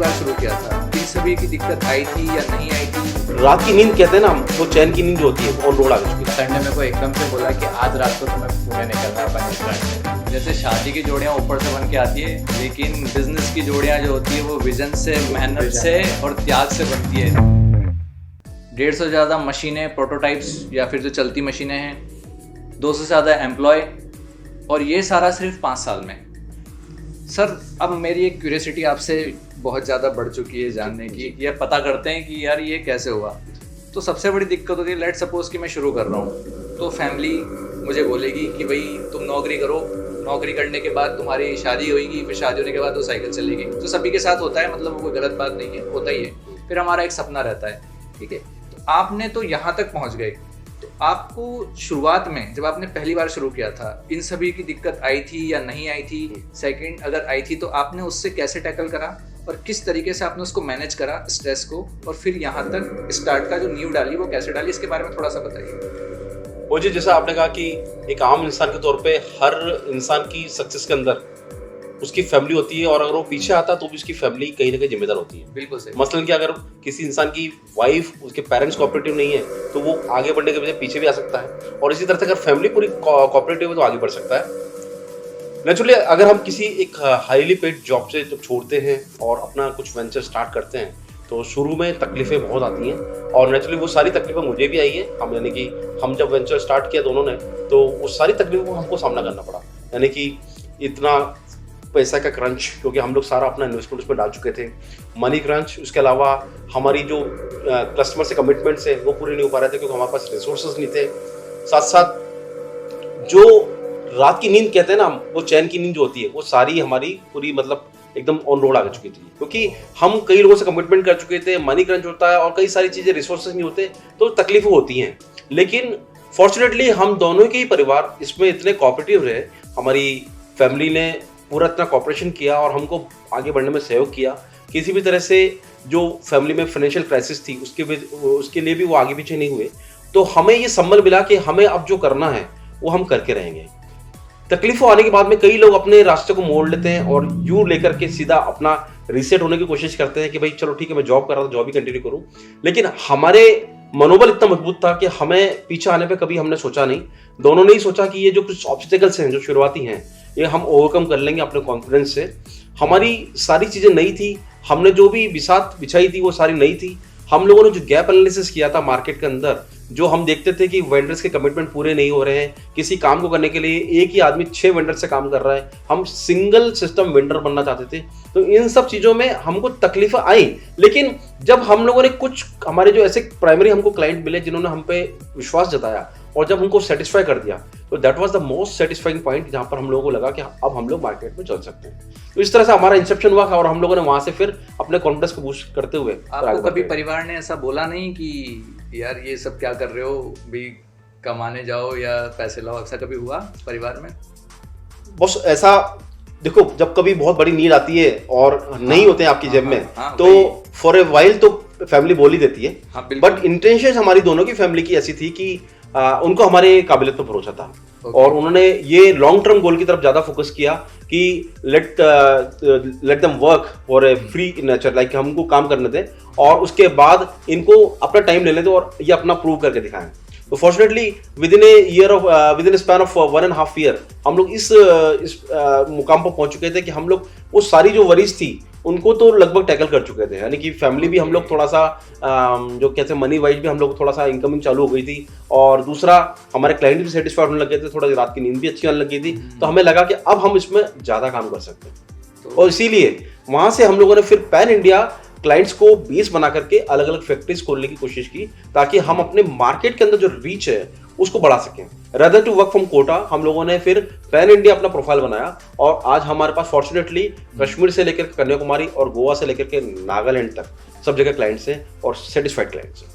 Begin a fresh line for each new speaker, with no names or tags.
बार शुरू किया था, इन सभी की दिक्कत आई थी या नहीं आई थी?
रात की नींद कहते हैं ना, वो चैन की नींद जो होती है ऑन रोड आ चुकी है।
सर ने मेरे को एकदम से बोला कि आज रात को तुम्हें पुणे निकलना है अपन निकलना। जैसे शादी की जोड़ियाँ ऊपर से बन के आती है, लेकिन बिजनेस की जोड़ियाँ जो होती है वो विजन से, मेहनत से और त्याग से बनती है। 150 से ज़्यादा मशीनें, प्रोटोटाइप्स या फिर जो चलती मशीनें हैं, 200 से ज़्यादा एम्प्लॉय, और ये सारा सिर्फ 5 साल में। सर, अब मेरी एक क्यूरियोसिटी आपसे बहुत ज़्यादा बढ़ चुकी है जानने की, ये पता करते हैं कि यार ये कैसे हुआ। तो सबसे बड़ी दिक्कत होती है, लेट सपोज कि मैं शुरू कर रहा हूँ तो फैमिली मुझे बोलेगी कि भाई तुम नौकरी करो, नौकरी करने के बाद तुम्हारी शादी होगी, फिर शादी होने के बाद वो साइकिल चलेगी। तो सभी के साथ होता है, मतलब वो कोई गलत बात नहीं है, होता ही है। फिर हमारा एक सपना रहता है, ठीक है। तो आपने तो यहाँ तक पहुँच गए, तो आपको शुरुआत में जब आपने पहली बार शुरू किया था, इन सभी की दिक्कत आई थी या नहीं आई थी? सेकंड, अगर आई थी तो आपने उससे कैसे टैकल करा और किस तरीके से आपने उसको मैनेज करा स्ट्रेस को, और फिर यहाँ तक स्टार्ट का जो नींव डाली वो कैसे डाली, इसके बारे में थोड़ा सा बताइए।
वो जी, जैसा आपने कहा कि एक आम इंसान के तौर पे हर इंसान की सक्सेस के अंदर उसकी फैमिली होती है, और अगर वो पीछे आता तो भी उसकी फैमिली कहीं ना कहीं जिम्मेदार होती है।
बिल्कुल सही।
मसलन कि अगर किसी इंसान की वाइफ, उसके पेरेंट्स कोऑपरेटिव नहीं है तो वो आगे बढ़ने के बजाय पीछे भी आ सकता है, और इसी तरह से अगर फैमिली पूरी कोऑपरेटिव है तो आगे बढ़ सकता है। नेचुरली अगर हम किसी एक हाईली पेड जॉब से जब छोड़ते हैं और अपना कुछ वेंचर स्टार्ट करते हैं तो शुरू में तकलीफें बहुत आती हैं, और नेचुरली वो सारी तकलीफें मुझे भी आई है। हम यानी कि हम जब वेंचर स्टार्ट किया दोनों ने, तो उस सारी तकलीफों को हमको सामना करना पड़ा। यानी कि इतना पैसा का क्रंच, क्योंकि हम लोग सारा अपना इन्वेस्टमेंट उसमें डाल चुके थे, मनी क्रंच, उसके अलावा हमारी जो कस्टमर से कमिटमेंट्स है वो पूरे नहीं हो पा रहे थे क्योंकि हमारे पास रिसोर्सेज नहीं थे। साथ साथ जो रात की नींद कहते हैं ना, वो चैन की नींद जो होती है वो सारी हमारी पूरी मतलब एकदम ऑन रोड आ चुकी थी, क्योंकि हम कई लोगों से कमिटमेंट कर चुके थे, मनी क्रंच होता है और कई सारी चीज़ें, रिसोर्सेज नहीं होते तो तकलीफें होती हैं। लेकिन फॉर्चुनेटली हम दोनों के ही परिवार इसमें इतने कोऑपरेटिव रहे, हमारी फैमिली ने पूरा इतना कोऑपरेशन किया और हमको आगे बढ़ने में सहयोग किया। किसी भी तरह से जो फैमिली में फाइनेंशियल क्राइसिस थी उसके लिए भी वो आगे पीछे नहीं हुए। तो हमें ये संबल मिला कि हमें अब जो करना है वो हम करके रहेंगे। तकलीफों आने के बाद में कई लोग अपने रास्ते को मोड़ लेते हैं और यू लेकर के सीधा अपना रीसेट होने की कोशिश करते हैं कि भाई चलो ठीक है, मैं जॉब कर रहा था, जॉब ही कंटिन्यू करूं। लेकिन हमारे मनोबल इतना मजबूत था कि हमें पीछे आने पे कभी हमने सोचा नहीं। दोनों ने ही सोचा कि ये जो कुछ ऑब्स्टेकल्स हैं जो शुरुआती हैं ये हम ओवरकम कर लेंगे अपने कॉन्फिडेंस से। हमारी सारी चीज़ें नई थी, हमने जो भी बिसात बिछाई थी वो सारी नई थी। हम लोगों ने जो गैप एनालिसिस किया था मार्केट के अंदर, जो हम देखते थे कि वेंडर्स के कमिटमेंट पूरे नहीं हो रहे हैं, किसी काम को करने के लिए एक ही आदमी 6 वेंडर से काम कर रहा है, हम सिंगल सिस्टम वेंडर बनना चाहते थे। तो इन सब चीज़ों में हमको तकलीफें आई, लेकिन जब हम लोगों ने कुछ हमारे जो ऐसे प्राइमरी हमको क्लाइंट मिले जिन्होंने हम पे विश्वास जताया और जब उनको सेटिस्फाई कर दिया, तो that was the most satisfying point, जहाँ पर हम लोगों को लगा कि अब हम लोग मार्केट में चल सकते हैं। तो इस तरह से हमारा इंसेप्शन हुआ और हम लोगों ने वहाँ से फिर अपने कॉन्फिडेंस को बूस्ट करते हुए।
आपको कभी परिवार ने ऐसा बोला नहीं कि यार ये सब क्या कर रहे हो, भी कमाने जाओ या पैसे लाओ? ऐसा कभी हुआ परिवार में?
बस ऐसा देखो, जब कभी बहुत बड़ी नीड आती है और नहीं होते हैं आपकी जेब में, तो फॉर ए वाइल तो फैमिली बोल ही देती है। बट इंटेंशन हमारी दोनों की फैमिली की ऐसी थी कि उनको हमारे काबिलियत पर भरोसा था। और उन्होंने ये लॉन्ग टर्म गोल की तरफ ज्यादा फोकस किया कि let them work for a free nature, like हमको काम करने दें और उसके बाद इनको अपना टाइम लेने दें और ये अपना प्रूव करके दिखाएं। तो fortunately with in span of 1.5 year हम लोग इस मुकाम पर पहुंच चुके थे कि हम लोग वो सारी जो वरीज थी उनको तो लगभग टैकल कर चुके थे। यानी कि फैमिली भी हम लोग थोड़ा सा जो कहते हैं मनी वाइज भी हम लोग थोड़ा सा इनकमिंग चालू हो गई थी, और दूसरा हमारे क्लाइंट भी सेटिस्फाइड होने लग गए थे, थोड़ा रात की नींद भी अच्छी आने लगी थी। तो हमें लगा कि अब हम इसमें ज़्यादा काम कर सकते हैं, और इसीलिए वहाँ से हम लोगों ने फिर पैन इंडिया क्लाइंट्स को बेस बना करके अलग अलग फैक्ट्रीज खोलने की कोशिश की, ताकि हम अपने मार्केट के अंदर जो रीच है उसको बढ़ा सकें। Rather to work from Kota, हम लोगों ने फिर पैन इंडिया अपना प्रोफाइल बनाया, और आज हमारे पास फॉर्चुनेटली कश्मीर से लेकर कन्याकुमारी और गोवा से लेकर के नागालैंड तक सब जगह क्लाइंट्स हैं और सेटिस्फाइड क्लाइंट्स हैं।